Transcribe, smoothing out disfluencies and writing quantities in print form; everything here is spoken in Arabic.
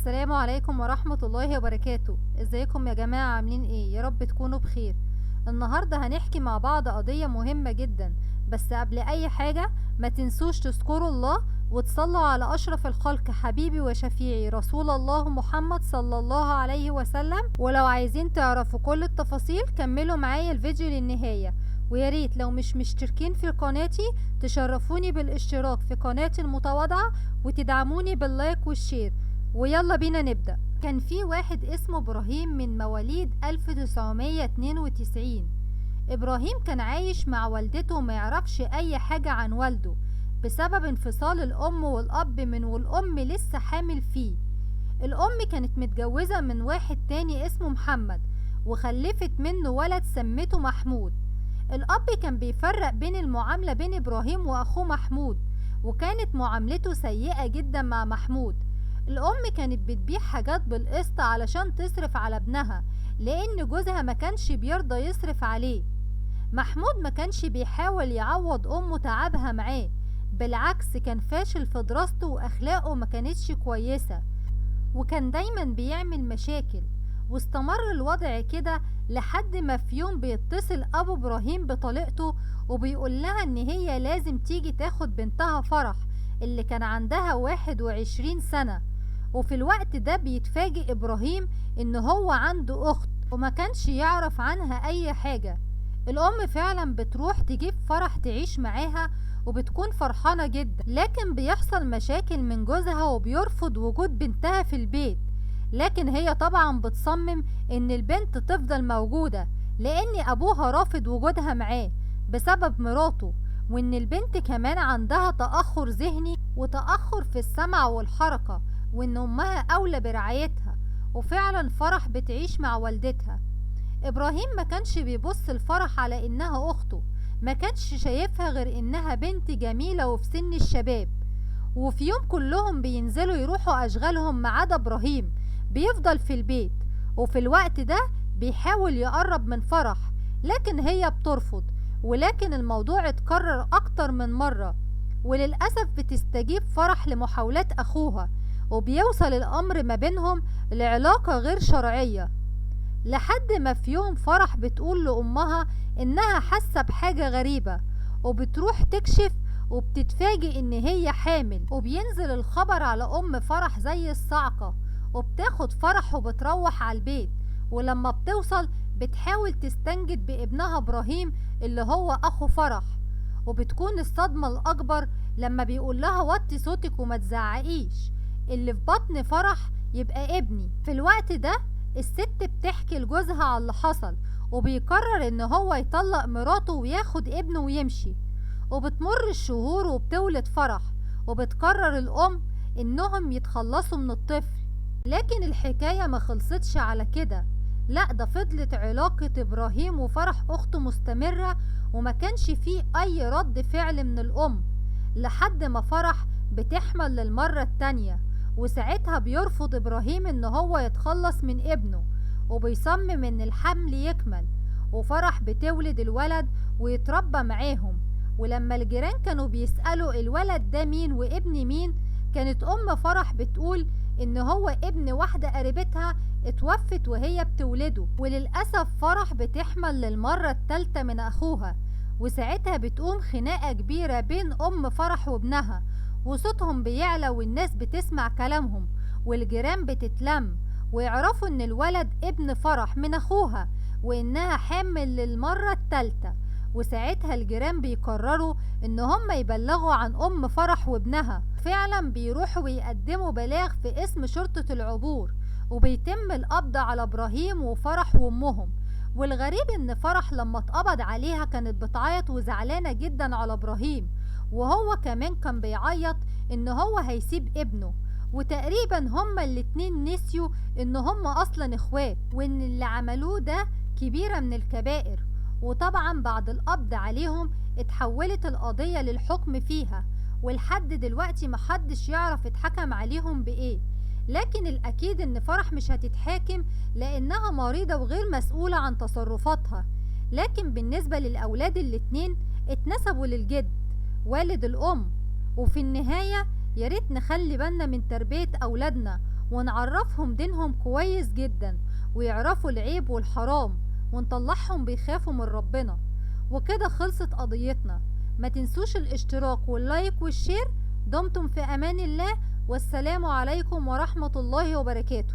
السلام عليكم ورحمة الله وبركاته. ازيكم يا جماعة؟ عاملين ايه؟ يا رب تكونوا بخير. النهاردة هنحكي مع بعض قضية مهمة جدا، بس قبل اي حاجة ما تنسوش تذكروا الله وتصلوا على اشرف الخلق حبيبي وشفيعي رسول الله محمد صلى الله عليه وسلم. ولو عايزين تعرفوا كل التفاصيل كملوا معايا الفيديو للنهاية، ويا ريت لو مش مشتركين في قناتي تشرفوني بالاشتراك في قناتي المتواضعة وتدعموني باللايك والشير. ويلا بينا نبدأ. كان في واحد اسمه إبراهيم من مواليد 1992. إبراهيم كان عايش مع والدته وما يعرفش أي حاجة عن والده بسبب انفصال الأم والأب من والأم لسه حامل فيه. الأم كانت متجوزة من واحد تاني اسمه محمد وخلفت منه ولد سمته محمود. الأب كان بيفرق بين المعاملة بين إبراهيم وأخوه محمود، وكانت معاملته سيئة جدا مع محمود. الأم كانت بتبيع حاجات بالقسط علشان تصرف على ابنها، لأن جوزها ما كانش بيرضى يصرف عليه. محمود ما كانش بيحاول يعوض أمه تعبها معاه، بالعكس كان فاشل في دراسته وأخلاقه ما كانتش كويسة، وكان دايما بيعمل مشاكل. واستمر الوضع كده لحد ما في يوم بيتصل أبو إبراهيم بطليقته وبيقول لها إن هي لازم تيجي تاخد بنتها فرح اللي كان عندها 21 سنة. وفي الوقت ده بيتفاجئ إبراهيم إن هو عنده أخت وما كانش يعرف عنها أي حاجة. الأم فعلا بتروح تجيب فرح تعيش معاها وبتكون فرحانة جدا، لكن بيحصل مشاكل من جوزها وبيرفض وجود بنتها في البيت. لكن هي طبعا بتصمم إن البنت تفضل موجودة لأن أبوها رافض وجودها معاه بسبب مراته، وإن البنت كمان عندها تأخر ذهني وتأخر في السمع والحركة، وإن أمها أولى برعايتها. وفعلا فرح بتعيش مع والدتها. إبراهيم ما كانش بيبص الفرح على إنها أخته، ما كانش شايفها غير إنها بنت جميلة وفي سن الشباب. وفي يوم كلهم بينزلوا يروحوا أشغالهم ما عدا إبراهيم بيفضل في البيت، وفي الوقت ده بيحاول يقرب من فرح لكن هي بترفض. ولكن الموضوع اتكرر أكتر من مرة، وللأسف بتستجيب فرح لمحاولات أخوها، وبيوصل الأمر ما بينهم لعلاقة غير شرعية. لحد ما في يوم فرح بتقول لأمها إنها حاسة بحاجة غريبة، وبتروح تكشف وبتتفاجئ إن هي حامل. وبينزل الخبر على أم فرح زي الصعقة، وبتاخد فرح وبتروح على البيت. ولما بتوصل بتحاول تستنجد بابنها إبراهيم اللي هو أخو فرح، وبتكون الصدمة الأكبر لما بيقول لها وطي صوتك وما تزعقيش، اللي في بطن فرح يبقى ابني. في الوقت ده الست بتحكي لجوزها على اللي حصل، وبيقرر ان هو يطلق مراته وياخد ابنه ويمشي. وبتمر الشهور وبتولد فرح، وبتقرر الام انهم يتخلصوا من الطفل. لكن الحكاية ما خلصتش على كده، لا ده فضلت علاقة ابراهيم وفرح اخته مستمرة، وما كانش فيه اي رد فعل من الام، لحد ما فرح بتحمل للمرة التانية. وساعتها بيرفض ابراهيم ان هو يتخلص من ابنه، وبيصمم ان الحمل يكمل، وفرح بتولد الولد ويتربى معاهم. ولما الجيران كانوا بيسألوا الولد ده مين وابن مين، كانت ام فرح بتقول ان هو ابن واحدة قريبتها اتوفت وهي بتولده. وللأسف فرح بتحمل للمرة التالتة من اخوها، وساعتها بتقوم خناقة كبيرة بين ام فرح وابنها، وصوتهم بيعلى والناس بتسمع كلامهم، والجيران بتتلم ويعرفوا ان الولد ابن فرح من اخوها وانها حامل للمرة التالتة. وساعتها الجيران بيقرروا ان هم يبلغوا عن ام فرح وابنها. فعلا بيروحوا ويقدموا بلاغ في اسم شرطة العبور، وبيتم القبض على ابراهيم وفرح وامهم. والغريب ان فرح لما اتقبض عليها كانت بتعيط وزعلانة جدا على ابراهيم، وهو كمان كان بيعيط ان هو هيسيب ابنه. وتقريبا هما الاتنين نسيوا ان هما اصلا اخوات، وان اللي عملوه ده كبيرة من الكبائر. وطبعا بعد القبض عليهم اتحولت القضية للحكم فيها، ولحد دلوقتي محدش يعرف اتحكم عليهم بايه. لكن الاكيد ان فرح مش هتتحاكم لانها مريضة وغير مسؤولة عن تصرفاتها. لكن بالنسبة للاولاد الاتنين اتنسبوا للجد والد الام. وفي النهاية ياريت نخلي بالنا من تربية أولادنا ونعرفهم دينهم كويس جدا، ويعرفوا العيب والحرام، ونطلعهم بيخافوا من ربنا. وكده خلصت قضيتنا. ما تنسوش الاشتراك واللايك والشير. دمتم في امان الله، والسلام عليكم ورحمة الله وبركاته.